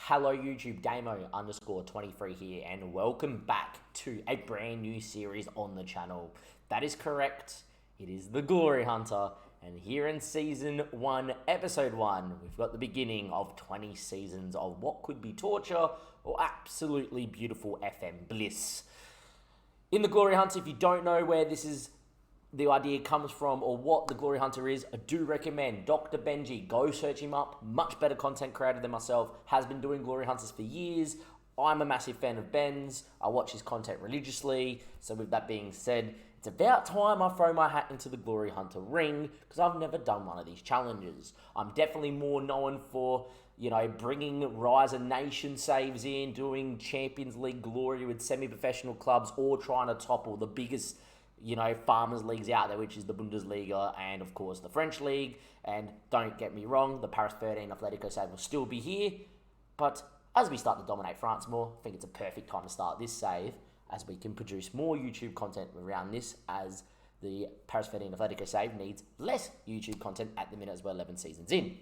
Hello YouTube, Damo_23 here, and welcome back to a brand new series on the channel. That is correct, it is the Glory Hunter, and here in Season 1, Episode 1, we've got the beginning of 20 seasons of what could be torture or absolutely beautiful FM bliss. In the Glory Hunter, if you don't know where the idea comes from or what the Glory Hunter is, I do recommend Dr. Benji. Go search him up. Much better content creator than myself. Has been doing Glory Hunters for years. I'm a massive fan of Ben's. I watch his content religiously. So with that being said, it's about time I throw my hat into the Glory Hunter ring because I've never done one of these challenges. I'm definitely more known for, bringing Rise of Nation saves in, doing Champions League glory with semi-professional clubs, or trying to topple the biggest farmers leagues out there, which is the Bundesliga and, of course, the French league. And don't get me wrong, the Paris 13 Atletico save will still be here. But as we start to dominate France more, I think it's a perfect time to start this save, as we can produce more YouTube content around this, as the Paris 13 Atletico save needs less YouTube content at the minute as we're 11 seasons in.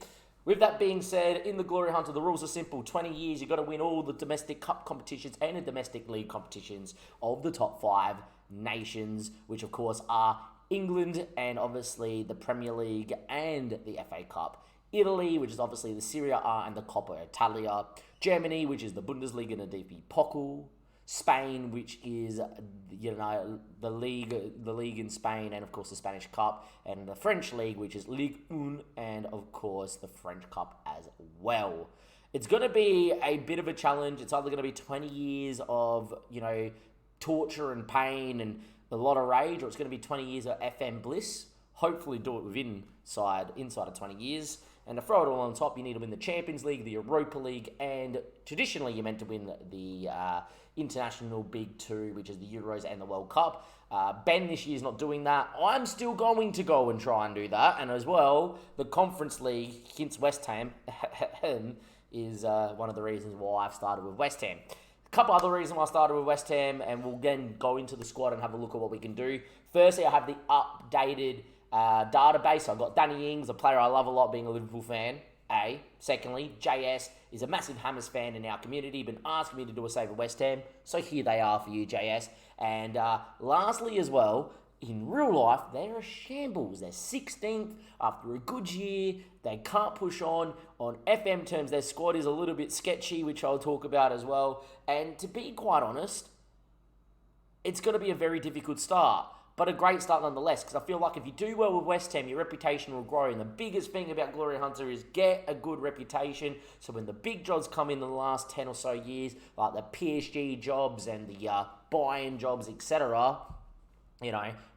With that being said, in the Glory Hunter, the rules are simple. 20 years, you've got to win all the domestic cup competitions and the domestic league competitions of the top 5 nations, which of course are England and obviously the Premier League and the FA Cup. Italy, which is obviously the Serie A and the Coppa Italia. Germany, which is the Bundesliga and the DP Pokal. Spain, which is the league in Spain, and of course the Spanish Cup, and the French league, which is Ligue 1, and of course the French Cup as well. It's going to be a bit of a challenge. It's either going to be 20 years of torture and pain and a lot of rage, or it's going to be 20 years of FM bliss. Hopefully do it inside of 20 years. And to throw it all on top, you need to win the Champions League, the Europa League, and traditionally you're meant to win the international Big Two, which is the Euros and the World Cup. Ben this year's not doing that. I'm still going to go and try and do that. And as well, the Conference League, hence West Ham, is one of the reasons why I've started with West Ham. A couple other reasons why I started with West Ham, and we'll again go into the squad and have a look at what we can do. Firstly, I have the updated database. I've got Danny Ings, a player I love a lot, being a Liverpool fan. A. Secondly, JS is a massive Hammers fan in our community, been asking me to do a save at West Ham, so here they are for you, JS. And lastly as well, in real life, they're a shambles. They're 16th after a good year. They can't push on. On FM terms, their squad is a little bit sketchy, which I'll talk about as well. And to be quite honest, it's going to be a very difficult start, but a great start nonetheless, because I feel like if you do well with West Ham, your reputation will grow. And the biggest thing about Glory Hunter is get a good reputation. So when the big jobs come in the last 10 or so years, like the PSG jobs and the Bayern jobs, etc.,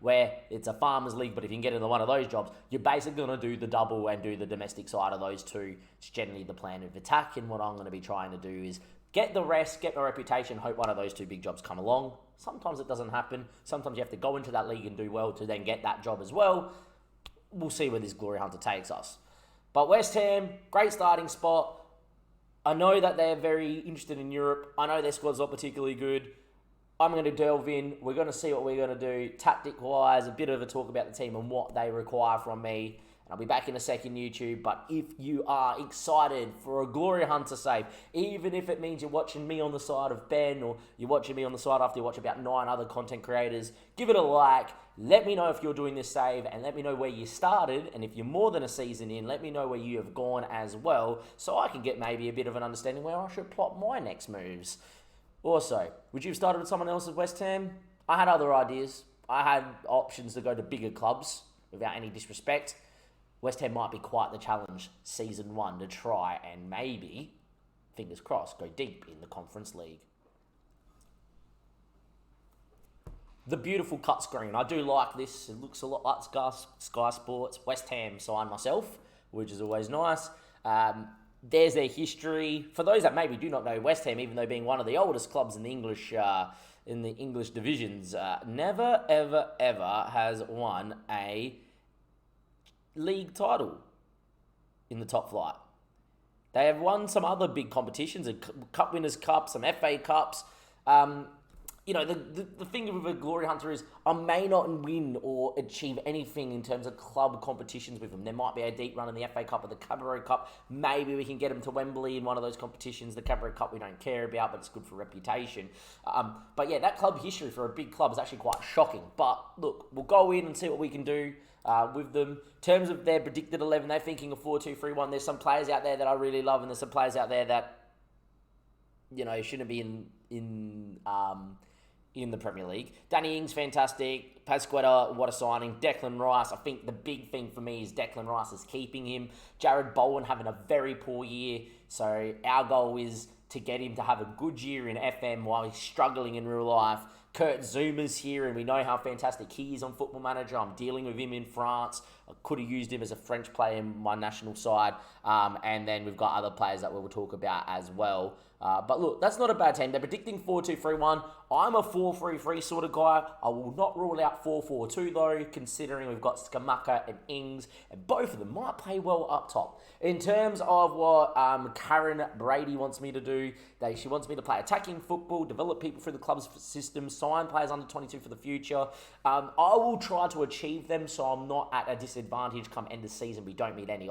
where it's a farmers league, but if you can get into one of those jobs, you're basically going to do the double and do the domestic side of those two. It's generally the plan of attack, and what I'm going to be trying to do is get the rest, get my reputation, hope one of those two big jobs come along. Sometimes it doesn't happen. Sometimes you have to go into that league and do well to then get that job as well. We'll see where this Glory Hunter takes us. But West Ham, great starting spot. I know that they're very interested in Europe. I know their squad's not particularly good. I'm going to delve in. We're going to see what we're going to do. Tactic-wise, a bit of a talk about the team and what they require from me. And I'll be back in a second, YouTube. But if you are excited for a Glory Hunter save, even if it means you're watching me on the side of Ben, or you're watching me on the side after you watch about 9 other content creators, give it a like. Let me know if you're doing this save, and let me know where you started. And if you're more than a season in, let me know where you have gone as well, so I can get maybe a bit of an understanding where I should plot my next moves. Also, would you have started with someone else at West Ham? I had other ideas. I had options to go to bigger clubs, without any disrespect. West Ham might be quite the challenge, Season 1, to try and maybe, fingers crossed, go deep in the Conference League. The beautiful cut screen. I do like this. It looks a lot like Sky Sports. West Ham sign myself, which is always nice. There's their history. For those that maybe do not know, West Ham, even though being one of the oldest clubs in the English divisions, never, ever, ever has won a league title in the top flight. They have won some other big competitions, a Cup Winners' Cup, some FA Cups. the thing with a Glory Hunter is I may not win or achieve anything in terms of club competitions with them. There might be a deep run in the FA Cup or the Cabaret Cup. Maybe we can get them to Wembley in one of those competitions. The Cabaret Cup we don't care about, but it's good for reputation. But yeah, that club history for a big club is actually quite shocking. But look, we'll go in and see what we can do with them. In terms of their predicted 11, they're thinking of 4-2-3-1. There's some players out there that I really love, and there's some players out there that shouldn't be in the Premier League. Danny Ings, fantastic. Pasquetta, what a signing. Declan Rice, I think the big thing for me is Declan Rice is keeping him. Jared Bowen having a very poor year. So our goal is to get him to have a good year in FM while he's struggling in real life. Kurt Zuma's here, and we know how fantastic he is on Football Manager. I'm dealing with him in France. I could have used him as a French player in my national side. And then we've got other players that we will talk about as well. But look, that's not a bad team. They're predicting 4-2-3-1. I'm a 4-3-3 sort of guy. I will not rule out 4-4-2 though, considering we've got Skamaka and Ings, and both of them might play well up top. In terms of what Karen Brady wants me to do, she wants me to play attacking football, develop people through the club's system, sign players under 22 for the future. I will try to achieve them, so I'm not at a disadvantage come end of season. We don't meet any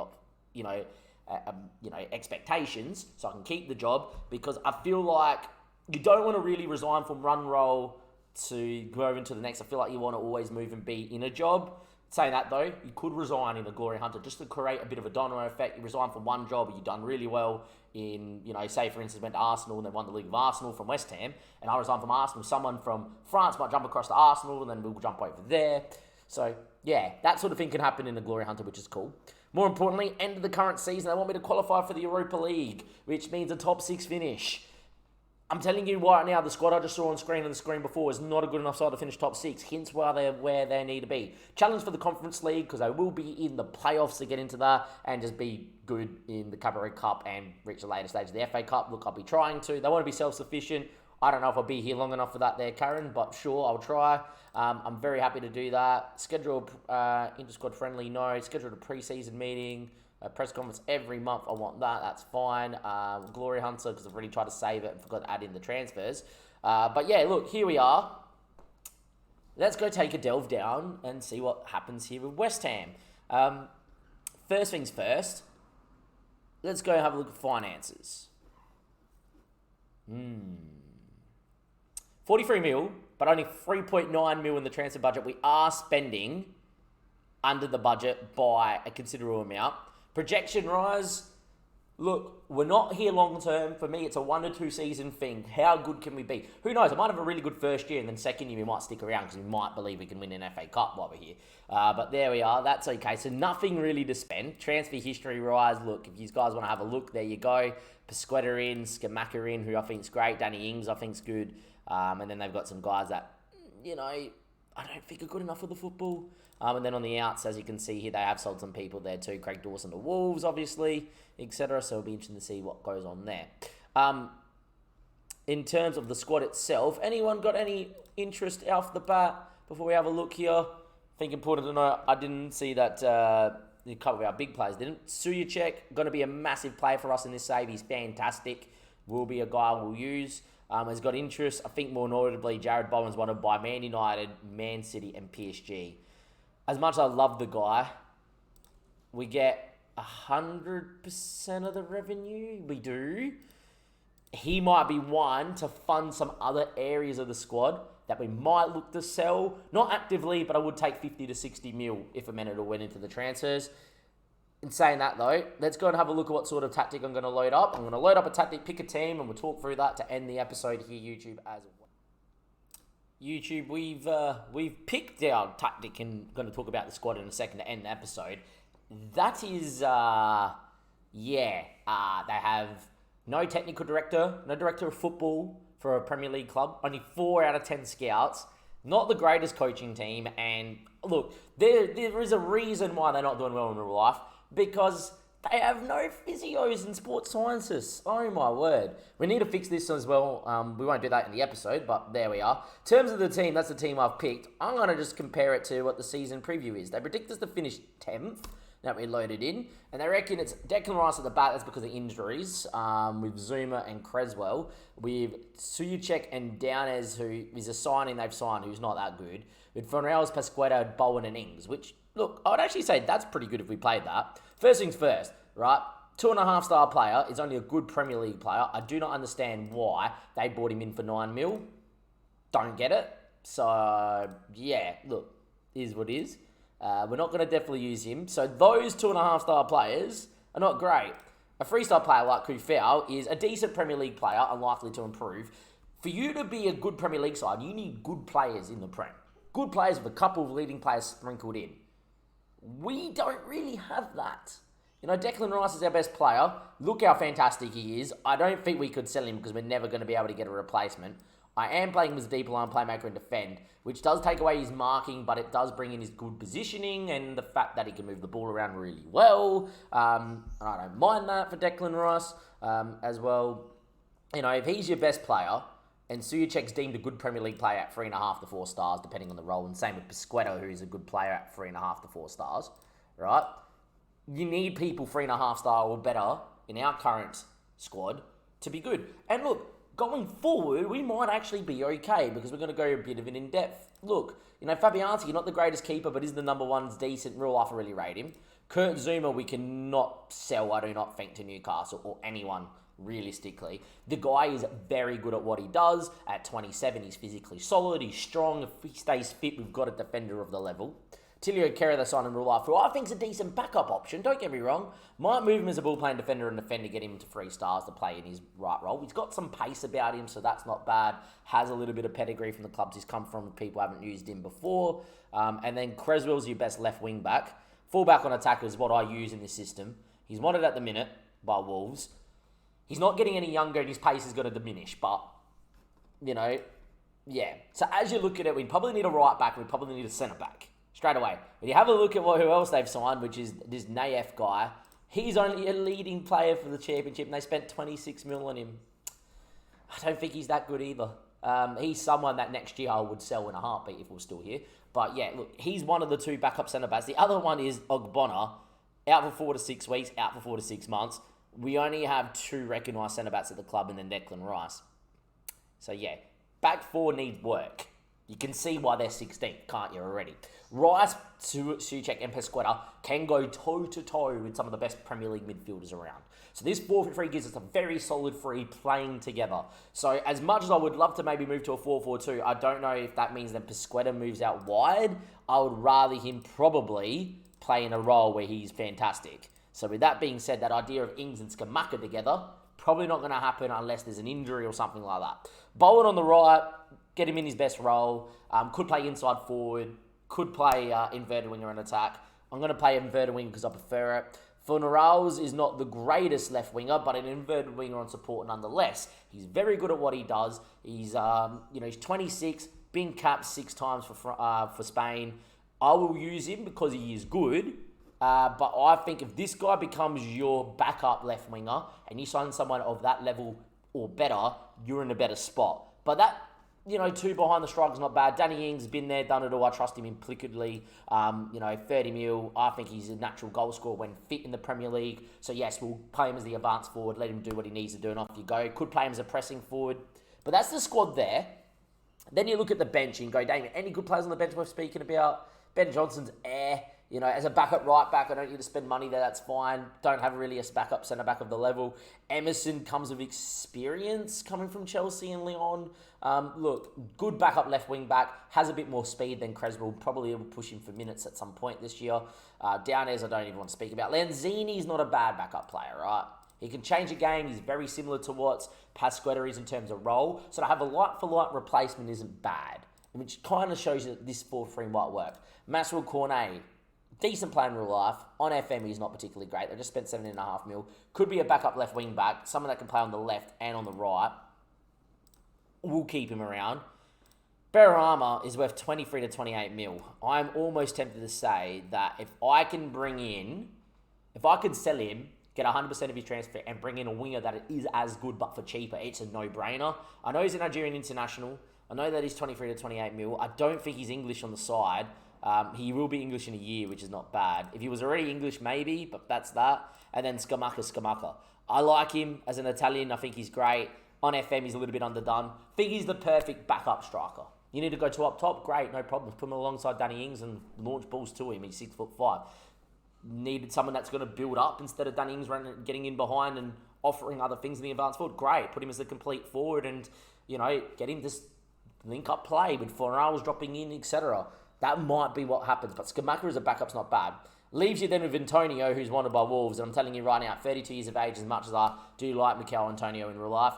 expectations, so I can keep the job, because I feel like you don't want to really resign from one role to go over into the next. I feel like you want to always move and be in a job. Saying that though, you could resign in a Glory Hunter just to create a bit of a domino effect. You resign from one job, you've done really well in, say for instance, went to Arsenal and then won the League of Arsenal from West Ham, and I resign from Arsenal, someone from France might jump across to Arsenal and then we'll jump over there. So yeah, that sort of thing can happen in the Glory Hunter, which is cool. More importantly, end of the current season, they want me to qualify for the Europa League, which means a top 6 finish. I'm telling you right now, the squad I just saw on the screen before is not a good enough side to finish top 6, hence where they need to be. Challenge for the Conference League, because they will be in the playoffs to get into that, and just be good in the Cabaret Cup and reach the later stage of the FA Cup. Look, I'll be trying to. They want to be self-sufficient. I don't know if I'll be here long enough for that there, Karen, but sure, I'll try. I'm very happy to do that. Schedule inter-squad friendly, no. Schedule a pre-season meeting. A press conference every month, I want that, that's fine. Glory Hunter, because I've already tried to save it and forgot to add in the transfers. But yeah, look, here we are. Let's go take a delve down and see what happens here with West Ham. First things first, let's go have a look at finances. 43 mil, but only 3.9 mil in the transfer budget. We are spending under the budget by a considerable amount. Projection rise, look, we're not here long term. For me, it's a 1 to 2 season thing. How good can we be? Who knows? I might have a really good first year, and then second year we might stick around because we might believe we can win an FA Cup while we're here. But there we are. That's okay. So nothing really to spend. Transfer history rise. Look, if you guys want to have a look, there you go. Pasquetta in, Skamaka in, who I think's great. Danny Ings, I think's good. And then they've got some guys that, I don't think are good enough for the football. And then on the outs, as you can see here, they have sold some people there too. Craig Dawson to Wolves, obviously, etc. So it'll be interesting to see what goes on there. In terms of the squad itself, anyone got any interest off the bat before we have a look here? I think important to know, I didn't see that a couple of our big players didn't. Suyacek, going to be a massive player for us in this save. He's fantastic. Will be a guy we'll use. Has got interest. I think more notably, Jared Bowen's wanted by Man United, Man City, and PSG. As much as I love the guy, we get 100% of the revenue. We do. He might be one to fund some other areas of the squad that we might look to sell. Not actively, but I would take 50 to 60 mil if a minute went into the transfers. In saying that though, let's go and have a look at what sort of tactic I'm going to load up. I'm going to load up a tactic, pick a team, and we'll talk through that to end the episode here, YouTube, as well. YouTube, we've picked our tactic and going to talk about the squad in a second to end the episode. That is, they have no technical director, no director of football for a Premier League club, only 4 out of 10 scouts, not the greatest coaching team, and look, there is a reason why they're not doing well in real life, because they have no physios and sports scientists. Oh my word. We need to fix this as well. We won't do that in the episode, but there we are. In terms of the team, that's the team I've picked. I'm going to just compare it to what the season preview is. They predict us to finish 10th. that we loaded in. And they reckon it's Declan Rice at the back. That's because of injuries with Zuma and Creswell. With Suyacek and Downez, who is a signing they've signed, who's not that good. With Fonreals, Pasquetta, Bowen and Ings, which, look, I would actually say that's pretty good if we played that. First things first, right? 2.5-star player is only a good Premier League player. I do not understand why they bought him in for 9 mil. Don't get it. So, yeah, look, is what it is. We're not going to definitely use him. So those 2.5-star players are not great. A 3-star player like Kufau is a decent Premier League player, unlikely to improve. For you to be a good Premier League side, you need good players in the Prem. Good players with a couple of leading players sprinkled in. We don't really have that. You know, Declan Rice is our best player. Look how fantastic he is. I don't think we could sell him because we're never going to be able to get a replacement. I am playing him as a deep line playmaker and defend, which does take away his marking, but it does bring in his good positioning and the fact that he can move the ball around really well. And I don't mind that for Declan Rice as well. You know, if he's your best player, and Suyacek's deemed a good Premier League player at 3.5 to 4 stars, depending on the role, and same with Pasquetta, who is a good player at 3.5 to 4 stars, right? You need people 3.5 star or better in our current squad to be good. And look, going forward, we might actually be okay because we're going to go a bit of an in-depth. Look, you know, Fabianski, not the greatest keeper, but is the number one, decent. Real life, I really rate him. Kurt Zuma, we cannot sell, I do not think, to Newcastle or anyone, realistically. The guy is very good at what he does. At 27, he's physically solid, he's strong. If he stays fit, we've got a defender of the level. Tilio Kerr, the sign in real life, who I think is a decent backup option, don't get me wrong. Might move him as a ball-playing defender and defender, get him to 3 stars to play in his right role. He's got some pace about him, so that's not bad. Has a little bit of pedigree from the clubs he's come from. People haven't used him before. And then Creswell's your best left wing-back. Full-back on attack is what I use in this system. He's wanted at the minute by Wolves. He's not getting any younger and his pace is going to diminish, but, you know, yeah. So as you look at it, we probably need a right-back, we probably need a centre-back. Straight away. When you have a look at who else they've signed, which is this Naef guy, he's only a leading player for the championship and they spent 26 mil on him. I don't think he's that good either. He's someone that next year I would sell in a heartbeat if we're still here. But yeah, look, he's one of the 2 backup centre-backs. The other one is Ogbonna, out for 4 to 6 weeks, out for 4 to 6 months. We only have 2 recognised centre-backs at the club and then Declan Rice. So yeah, back 4 needs work. You can see why they're 16th, can't you already? Rice, Suchek and Pasquetta can go toe-to-toe with some of the best Premier League midfielders around. So this 4-3 gives us a very solid 3 playing together. So as much as I would love to maybe move to a 4-4-2, I don't know if that means that Pasquetta moves out wide. I would rather him probably play in a role where he's fantastic. So with that being said, that idea of Ings and Skamaka together, probably not going to happen unless there's an injury or something like that. Bowen on the right, get him in his best role. Could play inside forward. Could play inverted winger and attack. I'm going to play inverted winger because I prefer it. Fonreals is not the greatest left winger, but an inverted winger on support nonetheless. He's very good at what he does. He's he's 26, been capped 6 times for Spain. I will use him because he is good. But I think if this guy becomes your backup left winger and you sign someone of that level or better, you're in a better spot. But that, 2 behind the strike is not bad. Danny Ings has been there, done it all. I trust him implicitly. 30 mil. I think he's a natural goal scorer when fit in the Premier League. So yes, we'll play him as the advanced forward, let him do what he needs to do, and off you go. Could play him as a pressing forward. But that's the squad there. Then you look at the bench and go, Damien, any good players on the bench worth speaking about? Ben Johnson's air. As a backup right back, I don't need to spend money there, that's fine. Don't have really a backup centre back of the level. Emerson comes with experience coming from Chelsea and Lyon. Look, good backup left wing back, has a bit more speed than Creswell, probably will push him for minutes at some point this year. Downez, I don't even want to speak about. Lanzini's not a bad backup player, right? He can change a game. He's very similar to what Pasquetta is in terms of role. So to have a like-for-like replacement isn't bad, which kind of shows you that this 4-3 might work. Maxwell Cornet, decent player in real life. On FM, he's not particularly great. They just spent 7.5 mil. Could be a backup left wing back. Someone that can play on the left and on the right. We'll keep him around. Berrama is worth 23 to 28 mil. I'm almost tempted to say that if I could sell him, get 100% of his transfer and bring in a winger that is as good but for cheaper, it's a no-brainer. I know he's a Nigerian international. I know that he's 23 to 28 mil. I don't think he's English on the side. He will be English in a year, which is not bad. If he was already English, maybe, but that's that. And then Scamacca. I like him as an Italian. I think he's great. On FM, he's a little bit underdone. I think he's the perfect backup striker. You need to go to up top, great, no problem. Put him alongside Danny Ings and launch balls to him. He's 6'5". Needed someone that's going to build up instead of Danny Ings getting in behind and offering other things in the advanced forward. Great, put him as a complete forward and, get him this link-up play with Fornals dropping in, etc. That might be what happens, but Scamacca as a backup's not bad. Leaves you then with Antonio, who's wanted by Wolves, and I'm telling you right now, at 32 years of age, as much as I do like Mikel Antonio in real life,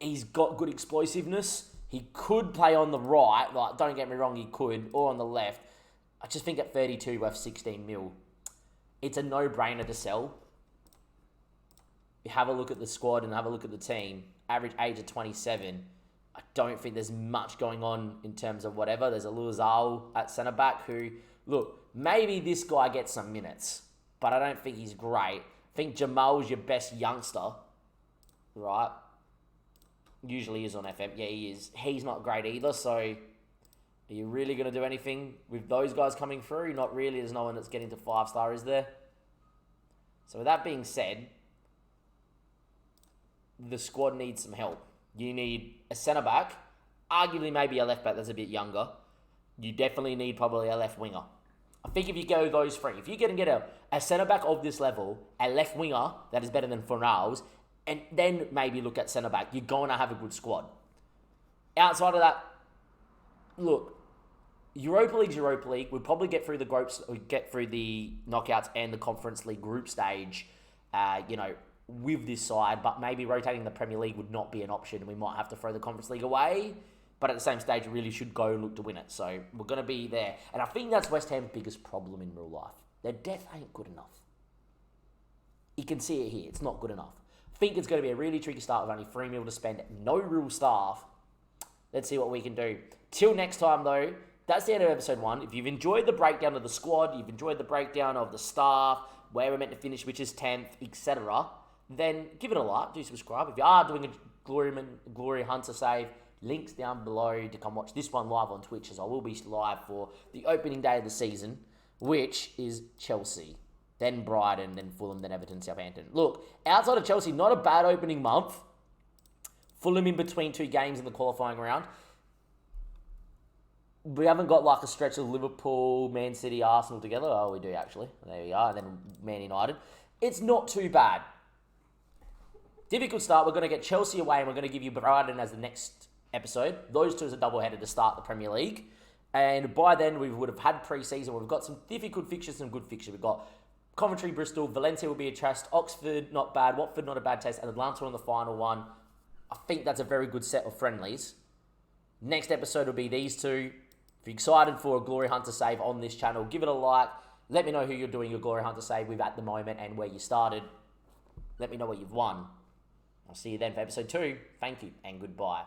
he's got good explosiveness. He could play on the right, don't get me wrong, he could, or on the left. I just think at 32 worth 16 mil, it's a no-brainer to sell. You have a look at the squad and have a look at the team. Average age of 27. I don't think there's much going on in terms of whatever. There's a Luizal at centre-back who, look, maybe this guy gets some minutes, but I don't think he's great. I think Jamal's your best youngster, right? Usually is on FM. Yeah, he is. He's not great either, so are you really going to do anything with those guys coming through? Not really. There's no one that's getting to 5-star, is there? So with that being said, the squad needs some help. You need a centre-back, arguably maybe a left-back that's a bit younger. You definitely need probably a left winger. I think if you go those three, if you can get a centre-back of this level, a left winger that is better than Fornals, and then maybe look at centre-back, you're going to have a good squad. Outside of that, look, Europa League. We'll probably get through the groups, get through the knockouts and the Conference League group stage, with this side, but maybe rotating the Premier League would not be an option. We might have to throw the Conference League away, but at the same stage, we really should go and look to win it. So we're going to be there. And I think that's West Ham's biggest problem in real life. Their depth ain't good enough. You can see it here. It's not good enough. I think it's going to be a really tricky start with only 3 mil to spend. No real staff. Let's see what we can do. Till next time, though, that's the end of episode 1. If you've enjoyed the breakdown of the squad, you've enjoyed the breakdown of the staff, where we're meant to finish, which is 10th, etc., then give it a like, do subscribe. If you are doing a Glory Hunter save, links down below to come watch this one live on Twitch, as I will be live for the opening day of the season, which is Chelsea, then Brighton, then Fulham, then Everton, Southampton. Look, outside of Chelsea, not a bad opening month. Fulham in between 2 games in the qualifying round. We haven't got like a stretch of Liverpool, Man City, Arsenal together. Oh, we do actually. There we are. And then Man United. It's not too bad. Difficult start. We're going to get Chelsea away and we're going to give you Brighton as the next episode. Those two as a doubleheader to start the Premier League. And by then, we would have had pre-season. We've got some difficult fixtures, some good fixtures. We've got Coventry, Bristol, Valencia will be a test, Oxford, not bad, Watford, not a bad test, and Atlanta on the final one. I think that's a very good set of friendlies. Next episode will be these two. If you're excited for a Glory Hunter save on this channel, give it a like. Let me know who you're doing your Glory Hunter save with at the moment and where you started. Let me know what you've won. I'll see you then for episode 2. Thank you and goodbye.